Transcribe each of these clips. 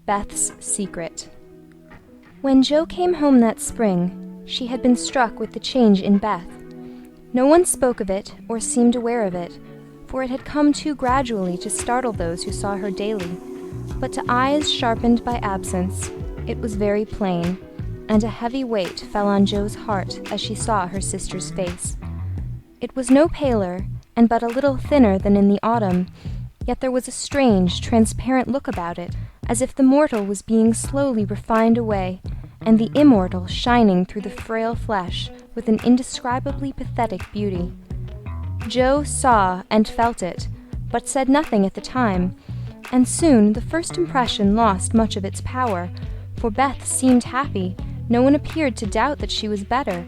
Beth's secret. When Jo came home that spring, she had been struck with the change in Beth. No one spoke of it or seemed aware of it, for it had come too gradually to startle those who saw her daily. But to eyes sharpened by absence, it was very plain, and a heavy weight fell on Jo's heart as she saw her sister's face. It was no paler, and but a little thinner than in the autumn, yet there was a strange, transparent look about it, as if the mortal was being slowly refined away, and the immortal shining through the frail flesh with an indescribably pathetic beauty. Jo saw and felt it, but said nothing at the time, and soon the first impression lost much of its power, for Beth seemed happy, no one appeared to doubt that she was better,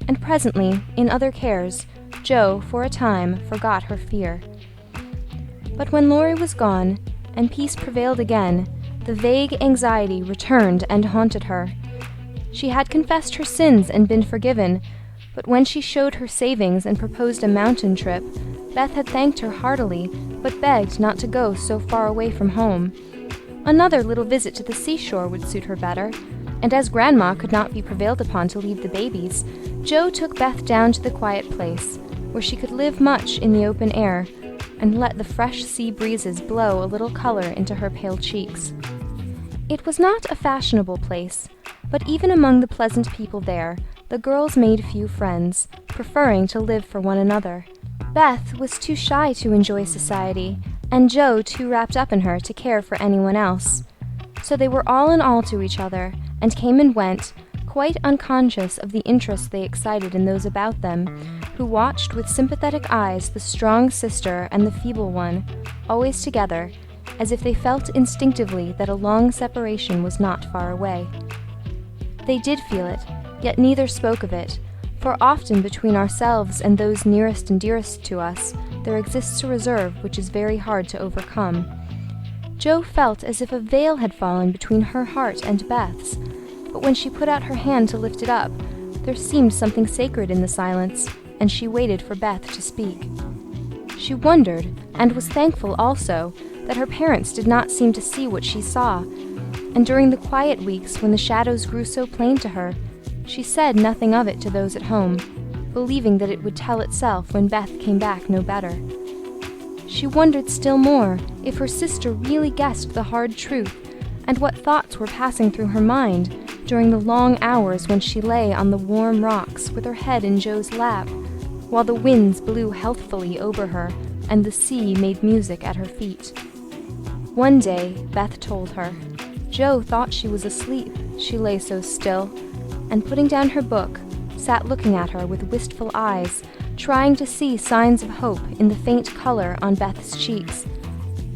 and presently, in other cares, Jo, for a time, forgot her fear. But when Laurie was gone, and peace prevailed again, the vague anxiety returned and haunted her. She had confessed her sins and been forgiven, but when she showed her savings and proposed a mountain trip, Beth had thanked her heartily, but begged not to go so far away from home. Another little visit to the seashore would suit her better, and as Grandma could not be prevailed upon to leave the babies, Jo took Beth down to the quiet place, where she could live much in the open air, and let the fresh sea breezes blow a little color into her pale cheeks. It was not a fashionable place, but even among the pleasant people there, the girls made few friends, preferring to live for one another. Beth was too shy to enjoy society, and Jo too wrapped up in her to care for anyone else. So they were all in all to each other, and came and went, quite unconscious of the interest they excited in those about them, who watched with sympathetic eyes the strong sister and the feeble one, always together, as if they felt instinctively that a long separation was not far away. They did feel it, yet neither spoke of it, for often between ourselves and those nearest and dearest to us, there exists a reserve which is very hard to overcome. Jo felt as if a veil had fallen between her heart and Beth's, but when she put out her hand to lift it up, there seemed something sacred in the silence, and she waited for Beth to speak. She wondered, and was thankful also, that her parents did not seem to see what she saw, and during the quiet weeks when the shadows grew so plain to her, she said nothing of it to those at home, believing that it would tell itself when Beth came back no better. She wondered still more if her sister really guessed the hard truth, and what thoughts were passing through her mind during the long hours when she lay on the warm rocks with her head in Jo's lap, while the winds blew healthfully over her and the sea made music at her feet. One day, Beth told her. Jo thought she was asleep, she lay so still, and putting down her book, sat looking at her with wistful eyes, trying to see signs of hope in the faint color on Beth's cheeks.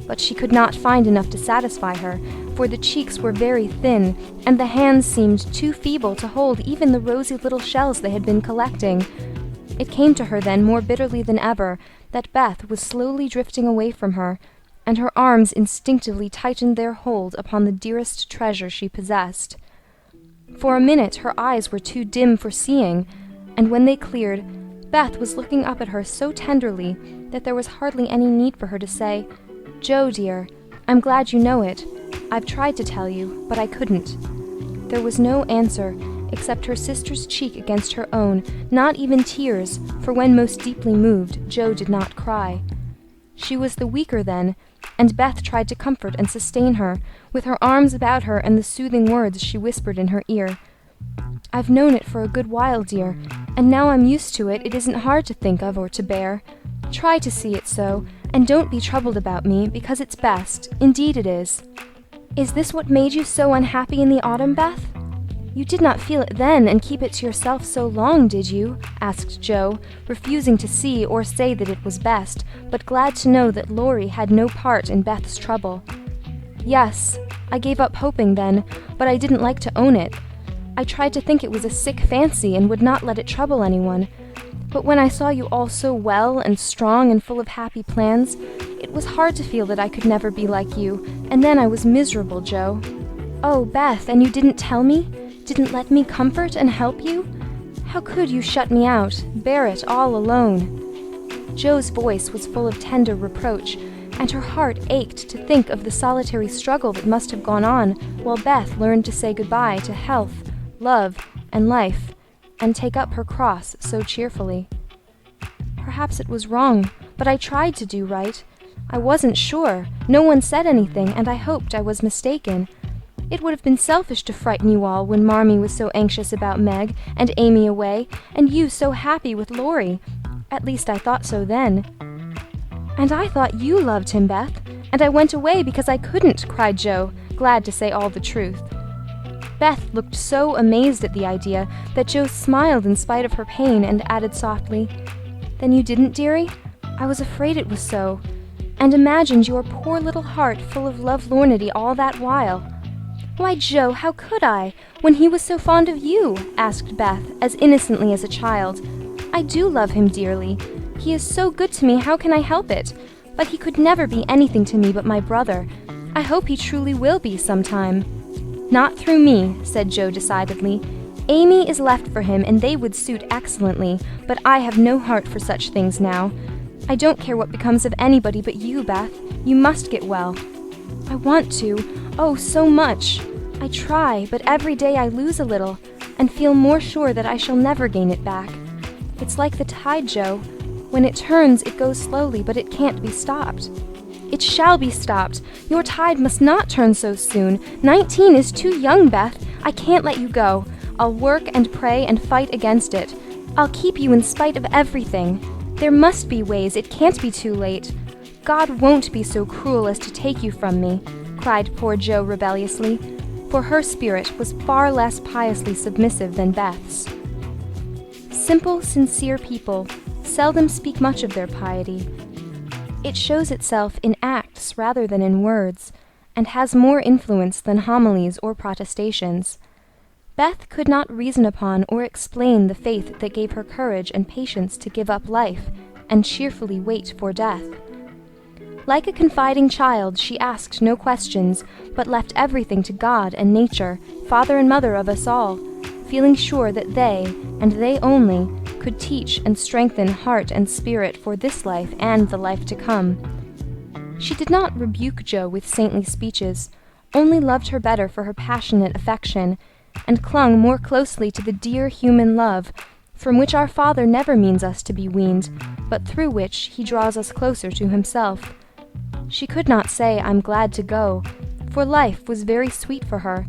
But she could not find enough to satisfy her, for the cheeks were very thin, and the hands seemed too feeble to hold even the rosy little shells they had been collecting. It came to her then more bitterly than ever that Beth was slowly drifting away from her, and her arms instinctively tightened their hold upon the dearest treasure she possessed. For a minute her eyes were too dim for seeing, and when they cleared, Beth was looking up at her so tenderly that there was hardly any need for her to say, "Jo, dear, I'm glad you know it. I've tried to tell you, but I couldn't." There was no answer, except her sister's cheek against her own, not even tears, for when most deeply moved, Jo did not cry. She was the weaker then, and Beth tried to comfort and sustain her, with her arms about her and the soothing words she whispered in her ear. "I've known it for a good while, dear, and now I'm used to it, it isn't hard to think of or to bear. Try to see it so, and don't be troubled about me, because it's best, indeed it is." "Is this what made you so unhappy in the autumn, Beth? You did not feel it then and keep it to yourself so long, did you?" asked Jo, refusing to see or say that it was best, but glad to know that Laurie had no part in Beth's trouble. "Yes, I gave up hoping then, but I didn't like to own it. I tried to think it was a sick fancy and would not let it trouble anyone. But when I saw you all so well and strong and full of happy plans, it was hard to feel that I could never be like you, and then I was miserable, Jo." "Oh, Beth, and you didn't tell me? Didn't let me comfort and help you? How could you shut me out, bear it all alone?" Jo's voice was full of tender reproach, and her heart ached to think of the solitary struggle that must have gone on while Beth learned to say goodbye to health, love, and life, and take up her cross so cheerfully. Perhaps it was wrong, but I tried to do right. I wasn't sure. No one said anything, and I hoped I was mistaken. It would have been selfish to frighten you all when Marmee was so anxious about Meg and Amy away, and you so happy with Laurie. At least I thought so then. And I thought you loved him, Beth, and I went away because I couldn't, cried Jo, glad to say all the truth. Beth looked so amazed at the idea that Jo smiled in spite of her pain and added softly, "Then you didn't, dearie? I was afraid it was so, and imagined your poor little heart full of lovelornity all that while." "Why, Jo, how could I, when he was so fond of you?" asked Beth, as innocently as a child. "I do love him dearly. He is so good to me, how can I help it? But he could never be anything to me but my brother. I hope he truly will be sometime." "Not through me," said Jo decidedly. "Amy is left for him, and they would suit excellently, but I have no heart for such things now. I don't care what becomes of anybody but you, Beth. You must get well." "I want to, oh, so much. I try, but every day I lose a little, and feel more sure that I shall never gain it back. It's like the tide, Jo. When it turns, it goes slowly, but it can't be stopped." "It shall be stopped. Your tide must not turn so soon. 19 is too young, Beth. I can't let you go. I'll work and pray and fight against it. I'll keep you in spite of everything. There must be ways. It can't be too late. God won't be so cruel as to take you from me," cried poor Jo rebelliously, for her spirit was far less piously submissive than Beth's. Simple, sincere people seldom speak much of their piety. It shows itself in acts rather than in words, and has more influence than homilies or protestations. Beth could not reason upon or explain the faith that gave her courage and patience to give up life and cheerfully wait for death. Like a confiding child, she asked no questions, but left everything to God and nature, father and mother of us all, feeling sure that they, and they only, could teach and strengthen heart and spirit for this life and the life to come. She did not rebuke Jo with saintly speeches, only loved her better for her passionate affection, and clung more closely to the dear human love, from which our Father never means us to be weaned, but through which he draws us closer to himself. She could not say, "I'm glad to go," for life was very sweet for her.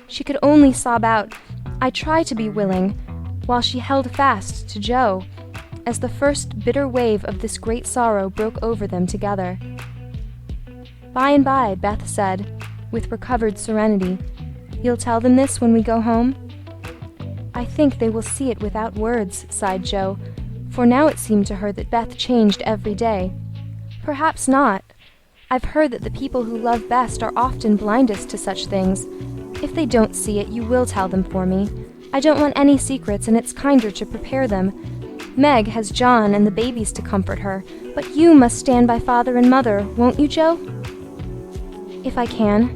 She could only sob out, "I try to be willing," while she held fast to Jo, as the first bitter wave of this great sorrow broke over them together. By and by, Beth said, with recovered serenity, "You'll tell them this when we go home?" "I think they will see it without words," sighed Jo, for now it seemed to her that Beth changed every day. "Perhaps not. I've heard that the people who love best are often blindest to such things. If they don't see it, you will tell them for me. I don't want any secrets, and it's kinder to prepare them. Meg has John and the babies to comfort her, but you must stand by father and mother, won't you, Jo?" "If I can.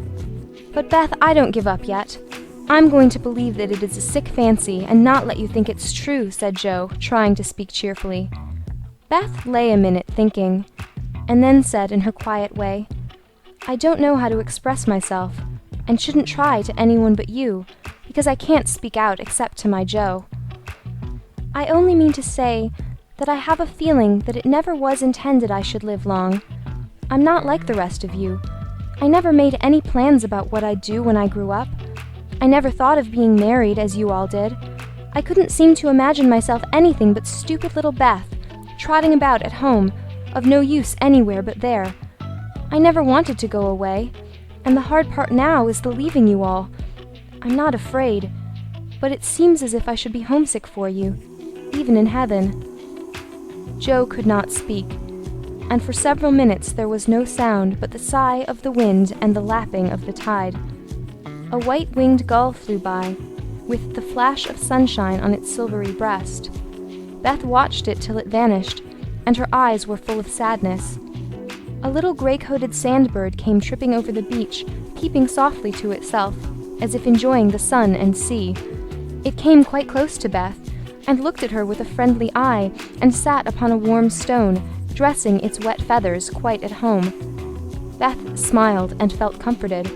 But, Beth, I don't give up yet. I'm going to believe that it is a sick fancy, and not let you think it's true," said Jo, trying to speak cheerfully. Beth lay a minute thinking, and then said in her quiet way, "I don't know how to express myself, and shouldn't try to anyone but you, because I can't speak out except to my Jo. I only mean to say that I have a feeling that it never was intended I should live long. I'm not like the rest of you. I never made any plans about what I'd do when I grew up. I never thought of being married as you all did. I couldn't seem to imagine myself anything but stupid little Beth, trotting about at home, of no use anywhere but there. I never wanted to go away, and the hard part now is the leaving you all. I'm not afraid, but it seems as if I should be homesick for you, even in heaven." Jo could not speak, and for several minutes there was no sound but the sigh of the wind and the lapping of the tide. A white-winged gull flew by, with the flash of sunshine on its silvery breast. Beth watched it till it vanished, and her eyes were full of sadness. A little gray-coated sandbird came tripping over the beach, peeping softly to itself, as if enjoying the sun and sea. It came quite close to Beth, and looked at her with a friendly eye, and sat upon a warm stone, dressing its wet feathers quite at home. Beth smiled and felt comforted,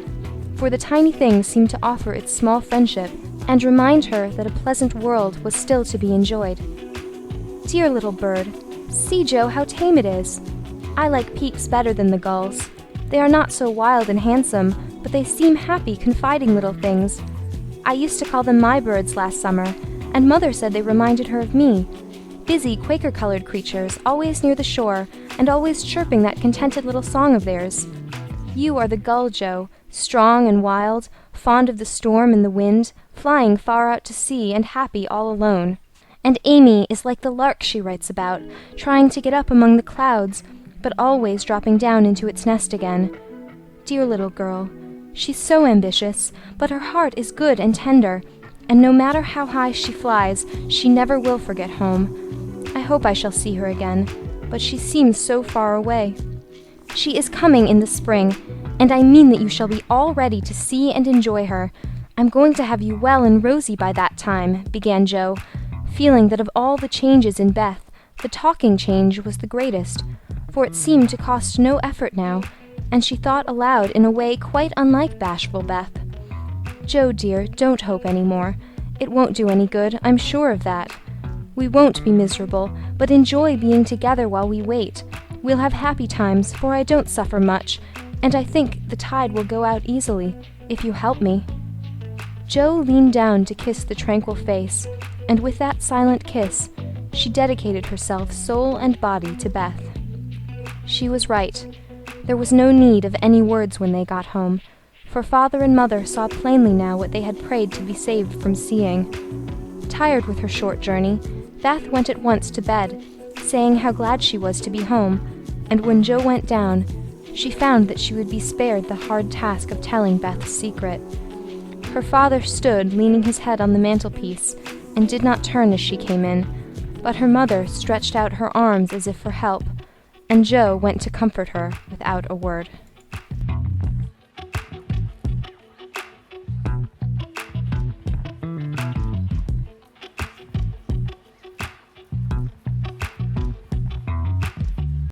for the tiny thing seemed to offer its small friendship and remind her that a pleasant world was still to be enjoyed. "Dear little bird, see, Joe, how tame it is. I like peeps better than the gulls. They are not so wild and handsome, but they seem happy, confiding little things. I used to call them my birds last summer, and Mother said they reminded her of me. Busy, Quaker-colored creatures, always near the shore, and always chirping that contented little song of theirs. You are the gull, Joe, strong and wild, fond of the storm and the wind, flying far out to sea and happy all alone. And Amy is like the lark she writes about, trying to get up among the clouds, but always dropping down into its nest again. Dear little girl, she's so ambitious, but her heart is good and tender, and no matter how high she flies, she never will forget home. I hope I shall see her again, but she seems so far away. She is coming in the spring, and I mean that you shall be all ready to see and enjoy her. I'm going to have you well and rosy by that time," began Joe, feeling that of all the changes in Beth, the talking change was the greatest, for it seemed to cost no effort now, and she thought aloud in a way quite unlike bashful Beth. "Joe, dear, don't hope any more. It won't do any good, I'm sure of that. We won't be miserable, but enjoy being together while we wait. We'll have happy times, for I don't suffer much, and I think the tide will go out easily, if you help me." Joe leaned down to kiss the tranquil face, and with that silent kiss, she dedicated herself soul and body to Beth. She was right. There was no need of any words when they got home, for Father and Mother saw plainly now what they had prayed to be saved from seeing. Tired with her short journey, Beth went at once to bed, saying how glad she was to be home, and when Joe went down, she found that she would be spared the hard task of telling Beth's secret. Her father stood leaning his head on the mantelpiece, and did not turn as she came in, but her mother stretched out her arms as if for help, and Joe went to comfort her without a word.